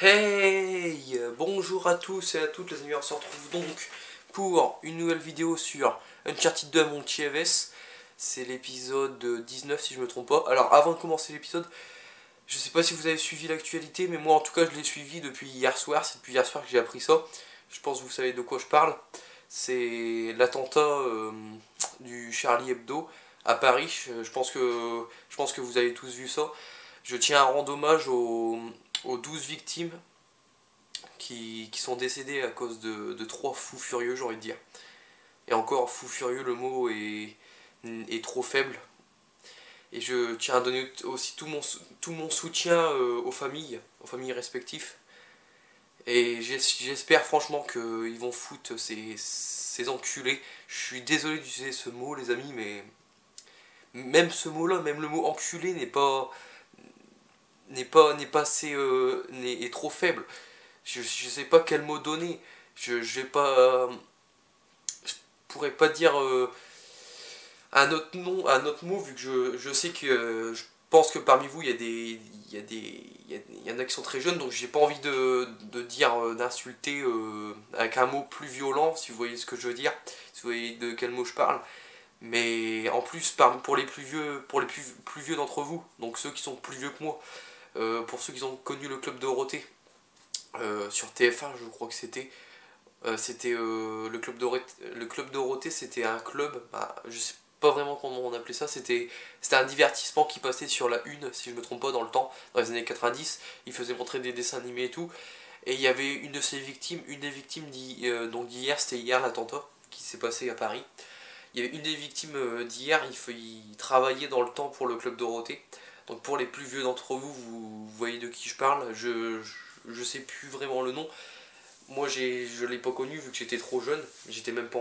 Hey, bonjour à tous et à toutes les amis, on se retrouve donc pour une nouvelle vidéo sur Uncharted 2 à Montchieves. C'est l'épisode 19 si je me trompe pas. Alors avant de commencer l'épisode, je sais pas si vous avez suivi l'actualité, mais moi en tout cas je l'ai suivi depuis hier soir. C'est depuis hier soir que j'ai appris ça. Je pense que vous savez de quoi je parle. C'est l'attentat du Charlie Hebdo à Paris. Je pense que vous avez tous vu ça. Je tiens à rendre hommage aux 12 victimes qui sont décédées à cause de trois fous furieux, j'ai envie de dire. Et encore, fou furieux, le mot est trop faible. Et je tiens à donner aussi tout mon soutien aux familles respectives. Et j'espère franchement qu'ils vont foutre ces enculés. Je suis désolé d'utiliser ce mot, les amis, mais même ce mot-là, même le mot enculé n'est pas assez est trop faible. Je sais pas quel mot donner. Je vais pas je pourrais pas dire un autre nom, un autre mot vu que je sais que je pense que parmi vous il y a des il y en a qui sont très jeunes, donc j'ai pas envie de dire d'insulter avec un mot plus violent, si vous voyez ce que je veux dire, si vous voyez de quel mot je parle. Mais en plus pour les plus vieux, plus vieux d'entre vous, donc ceux qui sont plus vieux que moi, pour ceux qui ont connu le club Dorothée sur TF1, je crois que c'était le club Dorothée, c'était un club, bah, je sais pas vraiment comment on appelait ça, c'était un divertissement qui passait sur la une, si je me trompe pas, dans le temps, dans les années 90. Il faisait montrer des dessins animés et tout. Et il y avait une de ces victimes, une des victimes d'hier, c'était hier l'attentat qui s'est passé à Paris. Il y avait une des victimes d'hier, il travaillait dans le temps pour le club Dorothée. Donc pour les plus vieux d'entre vous, vous voyez de qui je parle. Je sais plus vraiment le nom. Moi je l'ai pas connu vu que j'étais trop jeune. J'étais même pas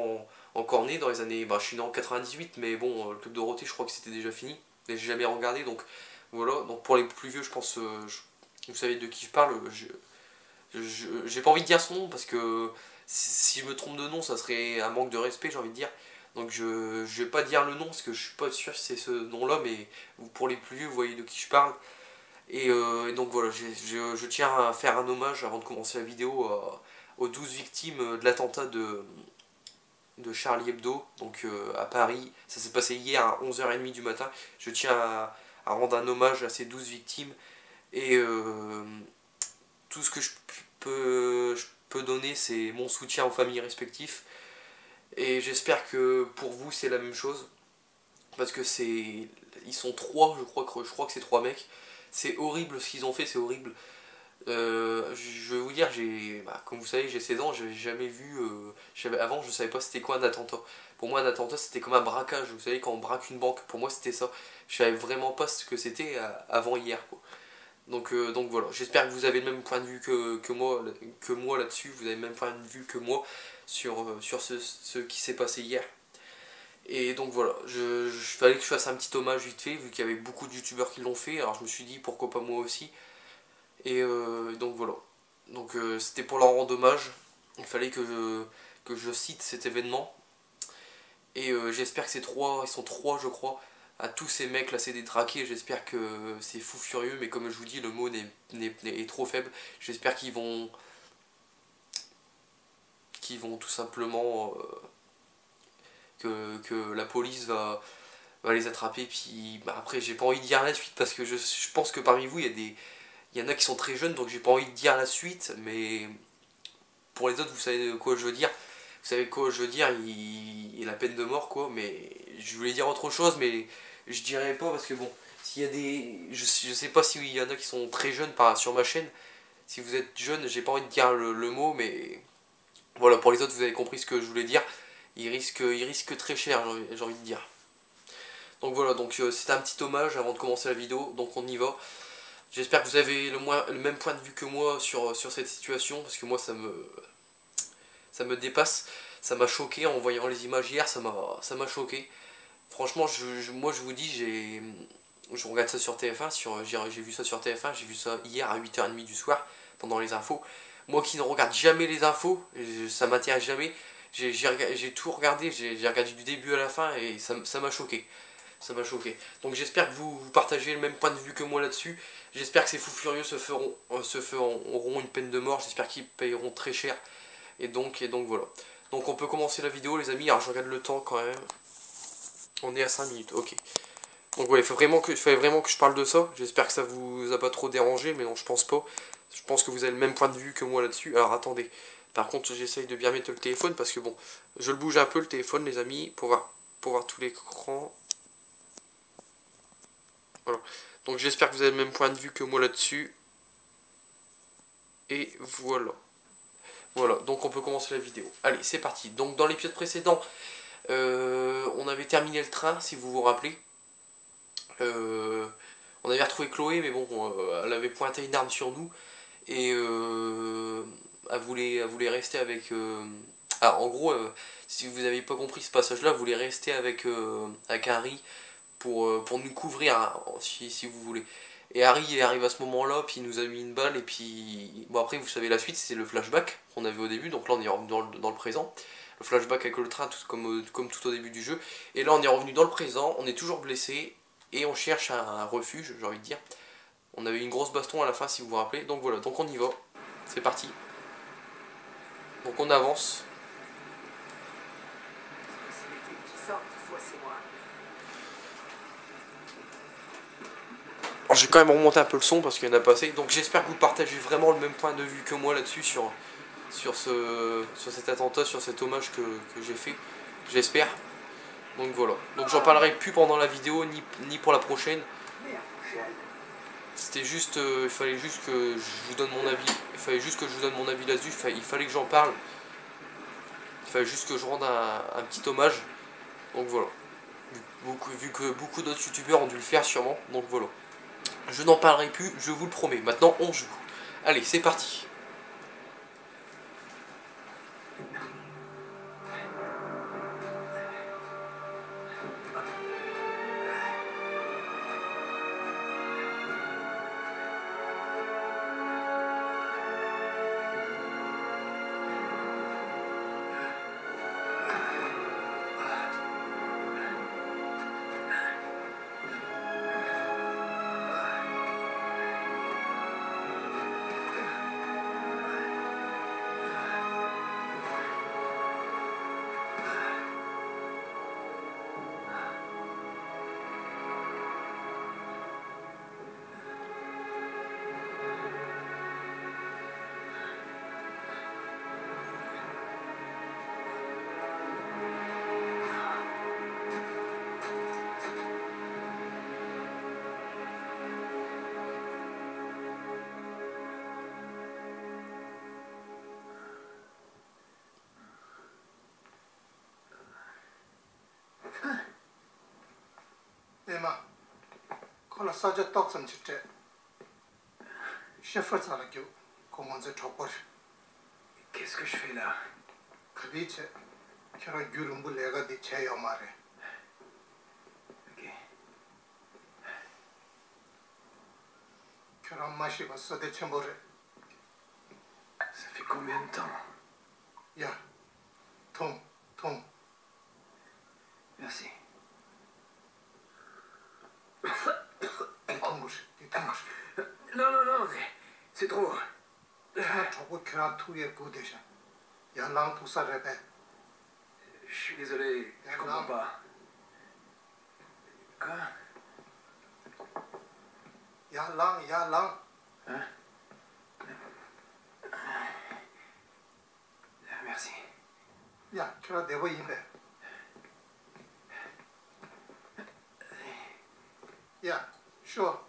encore né dans les années. Bah, je suis né en 98, mais bon, le club Dorothée, je crois que c'était déjà fini. Mais j'ai jamais regardé, donc voilà. Donc pour les plus vieux, je pense, vous savez de qui je parle. J'ai pas envie de dire son nom parce que si je me trompe de nom, ça serait un manque de respect, j'ai envie de dire. Donc je vais pas dire le nom parce que je suis pas sûr si c'est ce nom-là, mais pour les plus vieux, vous voyez de qui je parle. Et donc voilà, je tiens à faire un hommage avant de commencer la vidéo aux 12 victimes de l'attentat de Charlie Hebdo, donc à Paris. Ça s'est passé hier à 11h30 du matin. Je tiens à rendre un hommage à ces 12 victimes. Et tout ce que je peux donner, c'est mon soutien aux familles respectives. Et j'espère que pour vous, c'est la même chose. Parce que ils sont trois, je crois que c'est trois mecs. C'est horrible ce qu'ils ont fait, c'est horrible. Je vais vous dire, comme vous savez, j'ai 16 ans, j'avais jamais vu. Avant, je savais pas c'était quoi un attentat. Pour moi, un attentat, c'était comme un braquage. Vous savez, quand on braque une banque, pour moi, c'était ça. Je savais vraiment pas ce que c'était avant hier, quoi. Donc voilà, j'espère que vous avez le même point de vue que moi là-dessus. Vous avez le même point de vue que moi sur ce qui s'est passé hier. Et donc voilà, fallait que je fasse un petit hommage vite fait, vu qu'il y avait beaucoup de youtubeurs qui l'ont fait. Alors je me suis dit pourquoi pas moi aussi. Et donc voilà. Donc c'était pour leur rendre hommage. Il fallait que je cite cet événement. Et j'espère que ils sont trois je crois, à tous ces mecs là c'est détraqués. J'espère que c'est fou furieux, mais comme je vous dis, le mot est trop faible. J'espère qu'ils vont tout simplement que la police va les attraper. Puis bah, après j'ai pas envie de dire la suite parce que je pense que parmi vous il y en a qui sont très jeunes, donc j'ai pas envie de dire la suite, mais pour les autres vous savez quoi je veux dire. Vous savez quoi je veux dire, il la peine de mort quoi, mais je voulais dire autre chose, mais je dirais pas parce que bon, s'il y a des. Je sais pas s'il y en a qui sont très jeunes sur ma chaîne. Si vous êtes jeune, j'ai pas envie de dire le mot, mais voilà, pour les autres vous avez compris ce que je voulais dire. Il risque très cher, j'ai envie de dire. Donc voilà, donc c'est un petit hommage avant de commencer la vidéo, donc on y va. J'espère que vous avez le même point de vue que moi sur cette situation, parce que moi ça me dépasse. Ça m'a choqué en voyant les images hier, ça m'a choqué. Franchement, moi je vous dis, je regarde ça sur TF1, j'ai vu ça sur TF1, j'ai vu ça hier à 8h30 du soir, pendant les infos. Moi qui ne regarde jamais les infos, ça m'intéresse jamais, j'ai tout regardé, j'ai regardé du début à la fin et ça m'a choqué. Ça m'a choqué. Donc j'espère que vous partagez le même point de vue que moi là-dessus. J'espère que ces fous furieux auront une peine de mort. J'espère qu'ils payeront très cher. Et donc voilà. Donc on peut commencer la vidéo les amis. Alors je regarde le temps quand même. On est à 5 minutes, ok. Donc voilà, il fallait vraiment que je parle de ça. J'espère que ça vous a pas trop dérangé, mais non, je pense pas. Je pense que vous avez le même point de vue que moi là-dessus. Alors attendez. Par contre, j'essaye de bien mettre le téléphone parce que bon, je le bouge un peu le téléphone les amis pour voir tout l'écran. Voilà. Donc j'espère que vous avez le même point de vue que moi là-dessus. Et voilà. Voilà, donc on peut commencer la vidéo. Allez, c'est parti. Donc dans l'épisode précédent, on avait terminé le train, si vous vous rappelez. On avait retrouvé Chloé, mais bon, elle avait pointé une arme sur nous. Et elle voulait rester avec... Ah, en gros, si vous n'avez pas compris ce passage-là, elle voulait rester avec Harry pour nous couvrir, hein, si vous voulez. Et Harry il arrive à ce moment-là, puis il nous a mis une balle, et puis... Bon après, vous savez la suite, c'est le flashback qu'on avait au début, donc là on est revenu dans le présent. Le flashback avec le train, comme tout au début du jeu. Et là on est revenu dans le présent, on est toujours blessé, et on cherche un refuge, j'ai envie de dire. On avait une grosse baston à la fin, si vous vous rappelez. Donc voilà, donc on y va. C'est parti. Donc on avance. Alors, je vais quand même remonter un peu le son parce qu'il y en a pas assez. Donc j'espère que vous partagez vraiment le même point de vue que moi là-dessus sur cet attentat, sur cet hommage que j'ai fait. J'espère. Donc voilà. Donc j'en parlerai plus pendant la vidéo ni pour la prochaine. C'était juste, il fallait juste que je vous donne mon avis. Il fallait juste que je vous donne mon avis là-dessus. Il fallait que j'en parle. Il fallait juste que je rende un petit hommage. Donc voilà. Vu que beaucoup d'autres youtubeurs ont dû le faire sûrement. Donc voilà. Je n'en parlerai plus, je vous le promets. Maintenant on joue. Allez, c'est parti. Emma, quand la sage toxin chité, chef ça la gueule, comment c'est chopper. Qu'est-ce que je fais là? Kadiche, qui a gurumbu lega de chaya mare. Ok. Qui a machi va se déchembore. Ça fait combien de temps? Ya, tom. Merci. Détangouche. Non, c'est trop. Emma chopper qui a tout y go déjà. Ya lang tout ça répète. Je suis désolé, je comprends pas. Quoi? Ya lang. Hein? Merci. Ya, qui a dévo yimbe. Ya, sure.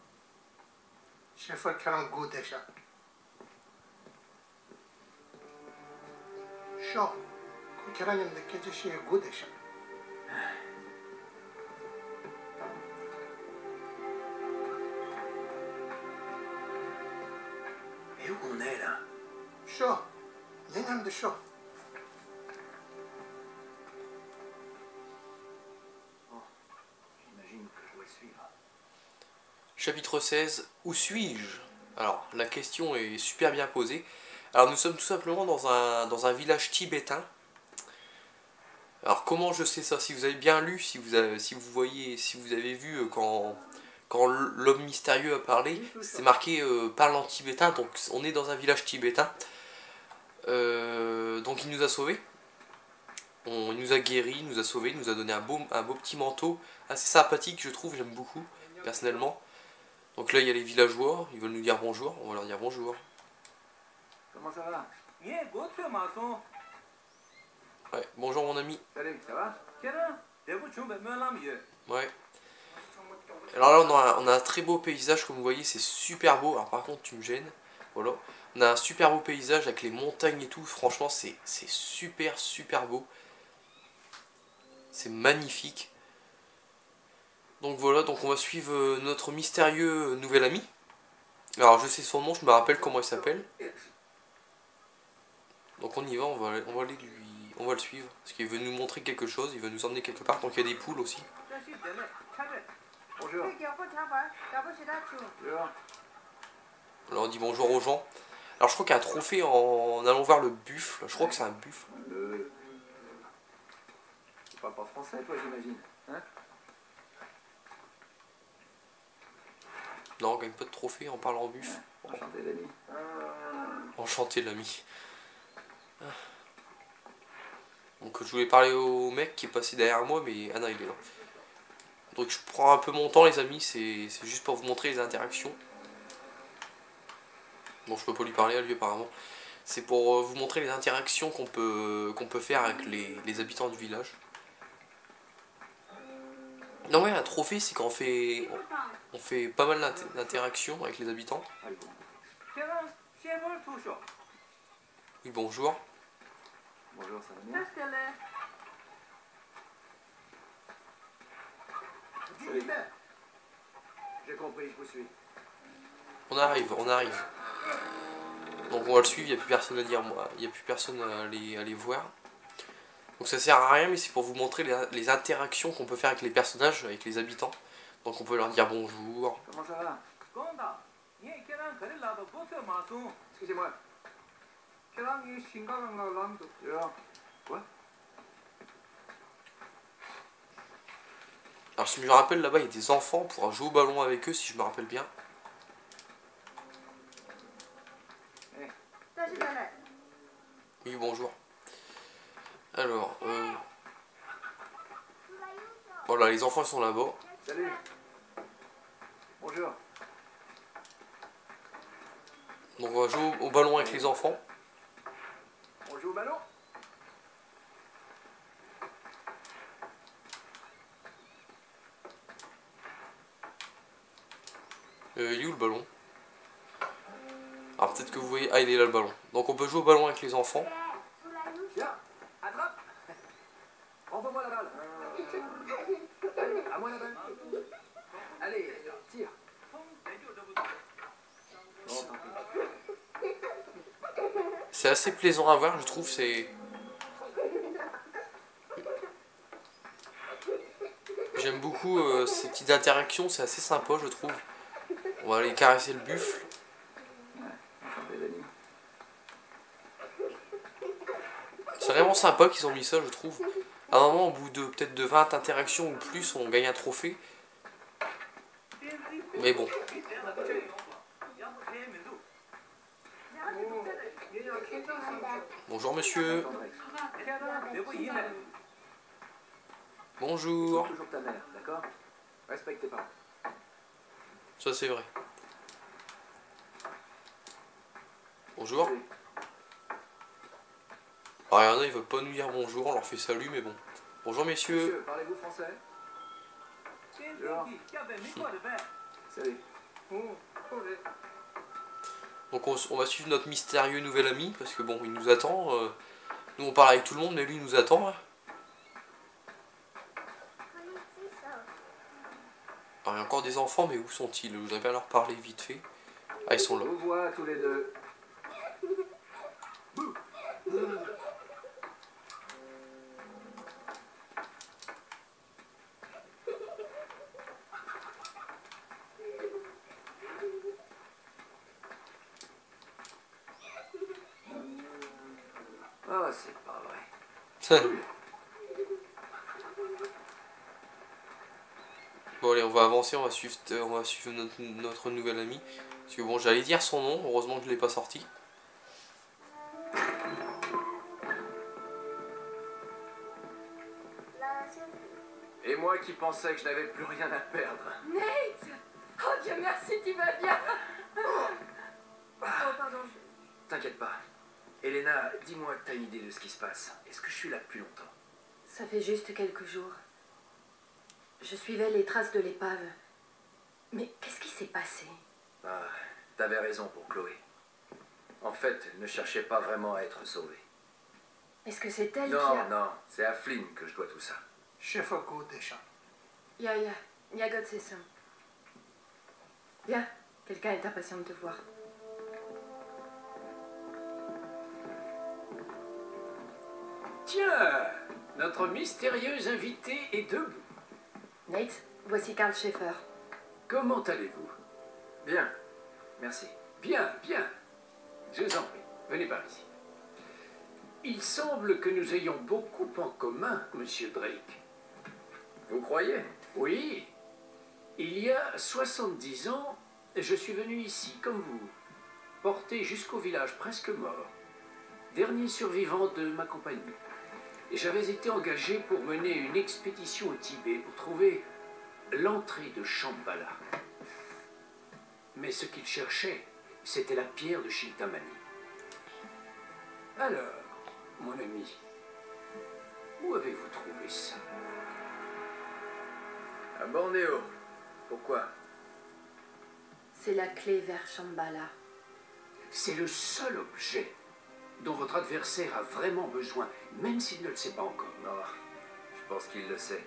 Chef qui a go déjà. Sure. 계란님 느껴지시에 고되셔. Mais où on est là? Sure. 얘님도 sure. Bon, j'imagine que je dois suivre. Chapitre 16. Où suis-je? Alors, la question est super bien posée. Alors, nous sommes tout simplement dans un village tibétain. Alors comment je sais ça? Si vous avez bien lu, si vous avez vu quand l'homme mystérieux a parlé, c'est marqué parle en tibétain, donc on est dans un village tibétain. Donc il nous a sauvés. Il nous a guéris, il nous a sauvés, il nous a donné un beau petit manteau, assez sympathique je trouve, j'aime beaucoup, personnellement. Donc là il y a les villageois, ils veulent nous dire bonjour, on va leur dire bonjour. Comment ça va? Ouais, bonjour mon ami. Salut, ça va? Ouais. Alors là on a un très beau paysage comme vous voyez, c'est super beau, alors par contre tu me gênes, voilà. On a un super beau paysage avec les montagnes et tout, franchement c'est super beau. C'est magnifique. Donc voilà, donc on va suivre notre mystérieux nouvel ami. Alors je sais son nom, je me rappelle comment il s'appelle. Donc on y va, on va le suivre. Parce qu'il veut nous montrer quelque chose, il veut nous emmener quelque part. Donc il y a des poules aussi. Bonjour. Bonjour. Alors on dit bonjour aux gens. Alors je crois qu'il y a un trophée en allant voir le buffle. Je crois que c'est un buffle. Tu parles pas français, toi, j'imagine, hein? Non, on gagne pas de trophée en parlant buffle. Enchanté, l'ami. Enchanté l'ami. Donc je voulais parler au mec qui est passé derrière moi, mais ah non il est là. Donc je prends un peu mon temps les amis, c'est juste pour vous montrer les interactions. Bon je peux pas lui parler à lui apparemment. C'est pour vous montrer les interactions qu'on peut faire avec les habitants du village. Non ouais, un trophée c'est quand on fait pas mal d'interactions avec les habitants. Oui bonjour. Bonjour, ça va bien? Salut. J'ai compris, je vous suis. On arrive. Donc on va le suivre, il n'y a plus personne à dire moi, il n'y a plus personne à aller voir. Donc ça sert à rien mais c'est pour vous montrer les interactions qu'on peut faire avec les personnages, avec les habitants. Donc on peut leur dire bonjour. Comment ça va? Excusez-moi. Bonjour. Quoi? Alors si je me rappelle là-bas il y a des enfants, on pourra jouer au ballon avec eux si je me rappelle bien. Oui bonjour. Alors voilà les enfants sont là-bas. Salut. Bonjour. Donc on va jouer au ballon avec les enfants. On joue au ballon? Il est où le ballon? Alors peut-être que vous voyez, ah il est là le ballon. Donc on peut jouer au ballon avec les enfants. Tiens, attrape. Envoie-moi la balle. Allez, à moi la balle. Allez, tire. Bon, tant pis. C'est assez plaisant à voir je trouve, J'aime beaucoup ces petites interactions, c'est assez sympa je trouve. On va aller caresser le buffle. Enchanté, l'ami. C'est vraiment sympa qu'ils ont mis ça je trouve. À un moment au bout de peut-être de 20 interactions ou plus on gagne un trophée. Mais bon. Bonjour monsieur. Bonjour. Toujours ta mère, d'accord? Respecte tes parents. Ça c'est vrai. Bonjour. Salut. Alors il y en a ils veulent pas nous dire bonjour, on leur fait salut mais bon. Bonjour messieurs. Monsieur, parlez-vous français? Bonjour. Salut. Donc on va suivre notre mystérieux nouvel ami parce que bon il nous attend. Nous on parle avec tout le monde mais lui il nous attend. Hein. Alors il y a encore des enfants mais où sont-ils? Je voudrais bien leur parler vite fait. Ah ils sont là. Je vous vois tous les deux. Oh, c'est pas vrai. allez, on va avancer, on va suivre notre nouvel ami. Parce que bon, j'allais dire son nom, heureusement que je l'ai pas sorti. Et moi qui pensais que je n'avais plus rien à perdre. Nate! Oh Dieu merci, tu vas bien! Oh pardon, T'inquiète pas. Elena, dis-moi que t'as une idée de ce qui se passe. Est-ce que je suis là depuis longtemps? ça fait juste quelques jours. Je suivais les traces de l'épave. Mais qu'est-ce qui s'est passé? Ah, t'avais raison pour Chloé. En fait, elle ne cherchait pas vraiment à être sauvée. Est-ce que c'est elle qui Non, a... non, c'est à Flynn que je dois tout ça. Schiffer gut déjà. Ya God c'est ça. Bien, quelqu'un est impatient de te voir. Tiens, notre mystérieuse invitée est debout. Nate, voici Karl Schaeffer. Comment allez-vous? Bien, merci. Bien, bien. Je vous en prie, venez par ici. Il semble que nous ayons beaucoup en commun, monsieur Drake. Vous croyez? Oui. Il y a 70 ans, je suis venu ici comme vous, porté jusqu'au village presque mort, dernier survivant de ma compagnie. Et j'avais été engagé pour mener une expédition au Tibet pour trouver l'entrée de Shambhala. Mais ce qu'il cherchait, c'était la pierre de Chintamani. Alors, mon ami, où avez-vous trouvé ça? À Bornéo. Pourquoi? C'est la clé vers Shambhala. C'est le seul objet dont votre adversaire a vraiment besoin, même s'il ne le sait pas encore. Non, je pense qu'il le sait.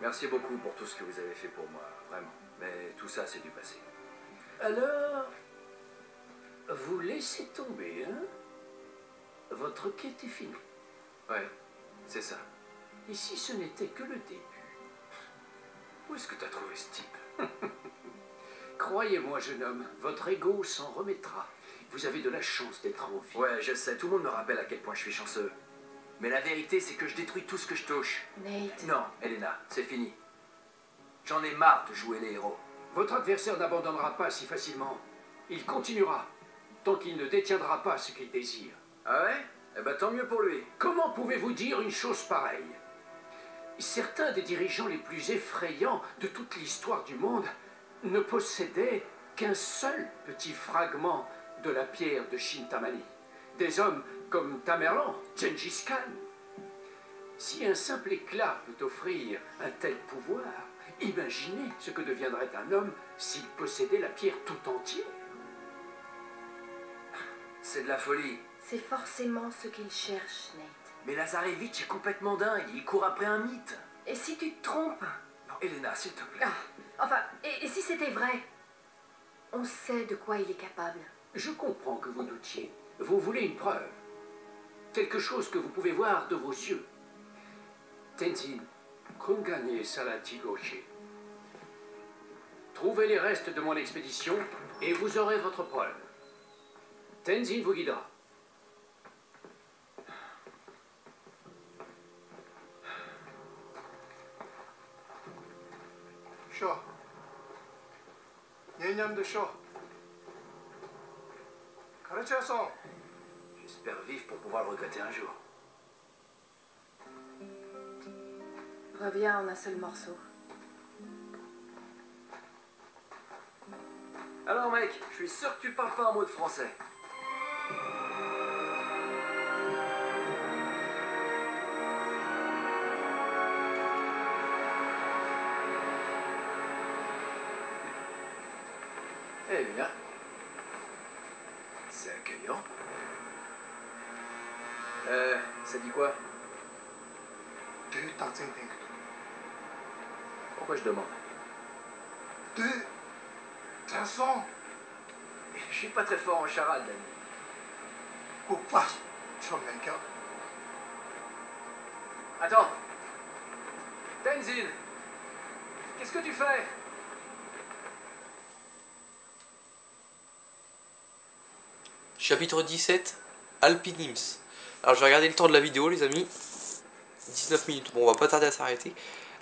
Merci beaucoup pour tout ce que vous avez fait pour moi, vraiment. Mais tout ça, c'est du passé. Alors, vous laissez tomber, hein? Votre quête est finie. Ouais, c'est ça. Ici, ce n'était que le début. Où est-ce que tu as trouvé ce type? Croyez-moi, jeune homme, votre ego s'en remettra. Vous avez de la chance d'être en vie. Ouais, je sais, tout le monde me rappelle à quel point je suis chanceux. Mais la vérité, c'est que je détruis tout ce que je touche. Nate. Non, Elena, c'est fini. J'en ai marre de jouer les héros. Votre adversaire n'abandonnera pas si facilement. Il continuera, tant qu'il ne détiendra pas ce qu'il désire. Ah ouais? Eh ben tant mieux pour lui. Comment pouvez-vous dire une chose pareille? Certains des dirigeants les plus effrayants de toute l'histoire du monde ne possédaient qu'un seul petit fragment de la pierre de Chintamani. Des hommes comme Tamerlan, Gengis Khan. Si un simple éclat peut offrir un tel pouvoir, imaginez ce que deviendrait un homme s'il possédait la pierre tout entière. C'est de la folie. C'est forcément ce qu'il cherche, Nate. Mais Lazarevitch est complètement dingue. Il court après un mythe. Et si tu te trompes? Non, Elena, s'il te plaît. Enfin, et si c'était vrai? On sait de quoi il est capable. Je comprends que vous doutiez. Vous voulez une preuve. Quelque chose que vous pouvez voir de vos yeux. Tenzin, Kungane Salati Gaucher. Trouvez les restes de mon expédition et vous aurez votre preuve. Tenzin vous guidera. 쇼. 내년도 쇼. 가르쳐서. J'espère vivre pour pouvoir le regretter un jour. Reviens en un seul morceau. Alors mec, je suis sûr que tu parles pas un mot de français. Eh bien, c'est accueillant. Ça dit quoi? 늘 딱쟁땡. Pourquoi je demande? 늘 잘했어. Je suis pas très fort en charade, l'ami. 국밥 처음이니까. Attends. Tenzin, qu'est-ce que tu fais? Chapitre 17, Alpinims. Alors je vais regarder le temps de la vidéo les amis. 19 minutes, bon on va pas tarder à s'arrêter.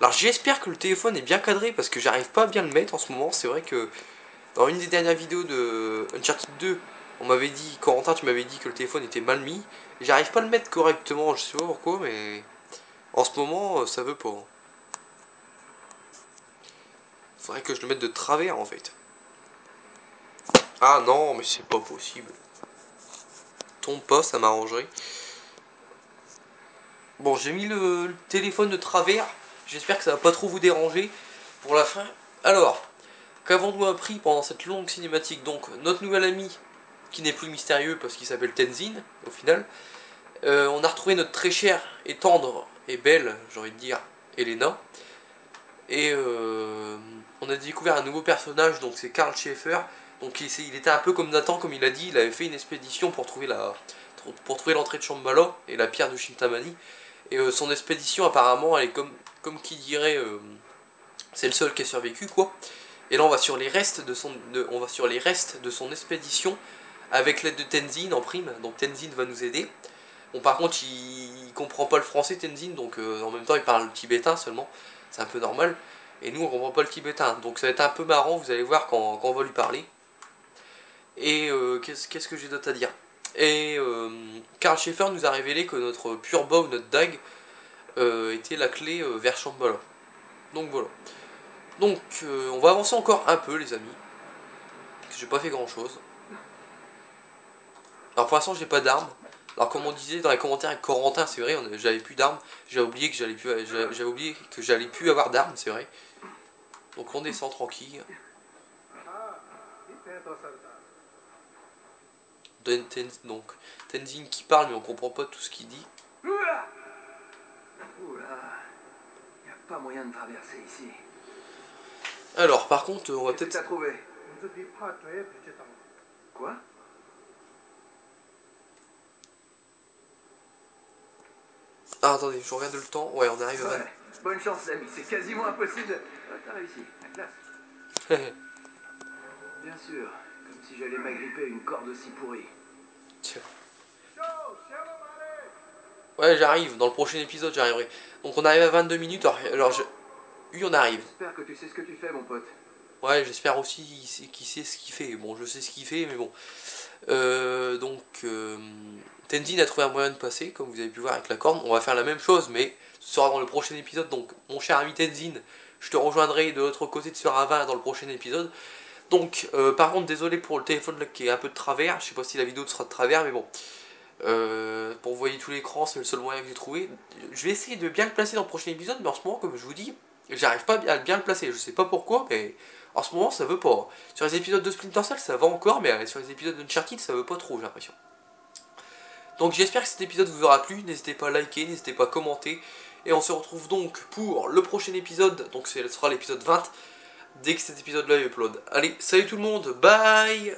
Alors j'espère que le téléphone est bien cadré parce que j'arrive pas à bien le mettre en ce moment. C'est vrai que dans une des dernières vidéos de Uncharted 2, on m'avait dit, Corentin, tu m'avais dit que le téléphone était mal mis. J'arrive pas à le mettre correctement, je sais pas pourquoi, mais en ce moment ça veut pas. Faudrait que je le mette de travers en fait. Ah non, mais c'est pas possible. Tombe pas, ça m'arrangerait. Bon, j'ai mis le téléphone de travers. J'espère que ça va pas trop vous déranger pour la fin. Alors, qu'avons-nous appris pendant cette longue cinématique? Donc, notre nouvel ami, qui n'est plus mystérieux parce qu'il s'appelle Tenzin, au final. On a retrouvé notre très chère et tendre et belle, j'ai envie de dire, Elena. Et on a découvert un nouveau personnage, donc c'est Karl Schaeffer. Donc il était un peu comme Nathan, comme il a dit, il avait fait une expédition pour trouver l'entrée de Shambhala et la pierre de Shintamani. Et son expédition apparemment, elle est comme qui dirait, c'est le seul qui a survécu quoi. Et là on va sur les restes de son expédition avec l'aide de Tenzin en prime. Donc Tenzin va nous aider. Bon par contre il comprend pas le français Tenzin, donc en même temps il parle le tibétain seulement. C'est un peu normal. Et nous on comprend pas le tibétain. Donc ça va être un peu marrant, vous allez voir quand on va lui parler. Et qu'est-ce que j'ai d'autre à dire? Et Karl Schaeffer nous a révélé que notre pure bow, notre dague, était la clé vers Shambhala. Donc voilà. Donc on va avancer encore un peu les amis. J'ai pas fait grand chose. Alors pour l'instant j'ai pas d'armes. Alors comme on disait dans les commentaires avec Corentin, c'est vrai, j'avais plus d'armes. J'avais oublié que j'allais plus avoir d'armes, c'est vrai. Donc on descend tranquille. Donc Tenzin qui parle mais on comprend pas tout ce qu'il dit. Oula, y a pas moyen de traverser ici. Alors par contre on va Qu'est-ce que peut-être... t'as trouvé? 연습이 파트에 비쳤다고. Quoi? Ah attendez, je regarde le temps. Ouais on arrive à 20. Ouais, bonne chance l'ami, c'est quasiment impossible. Ah, t'as réussi, la classe. Bien sûr, comme si j'allais m'agripper à une corde aussi pourrie. Tiens. Ouais j'arrive, dans le prochain épisode j'arriverai. Donc on arrive à 22 minutes, oui on arrive. J'espère que tu sais ce que tu fais mon pote. Ouais j'espère aussi qu'il sait ce qu'il fait. Bon je sais ce qu'il fait mais bon. Tenzin a trouvé un moyen de passer, comme vous avez pu voir avec la corde. On va faire la même chose mais ce sera dans le prochain épisode. Donc mon cher ami Tenzin, je te rejoindrai de l'autre côté de ce ravin dans le prochain épisode. Donc par contre désolé pour le téléphone là, qui est un peu de travers. Je sais pas si la vidéo sera de travers mais bon. Pour vous voyez tout l'écran, c'est le seul moyen que j'ai trouvé. Je vais essayer de bien le placer dans le prochain épisode, mais en ce moment, comme je vous dis, j'arrive pas à bien le placer. Je sais pas pourquoi, mais en ce moment, ça veut pas. Sur les épisodes de Splinter Cell, ça va encore, mais sur les épisodes d'Uncharted, ça veut pas trop, j'ai l'impression. Donc j'espère que cet épisode vous aura plu. N'hésitez pas à liker, n'hésitez pas à commenter. Et on se retrouve donc pour le prochain épisode, donc ce sera l'épisode 20, dès que cet épisode-là est upload. Allez, salut tout le monde, bye!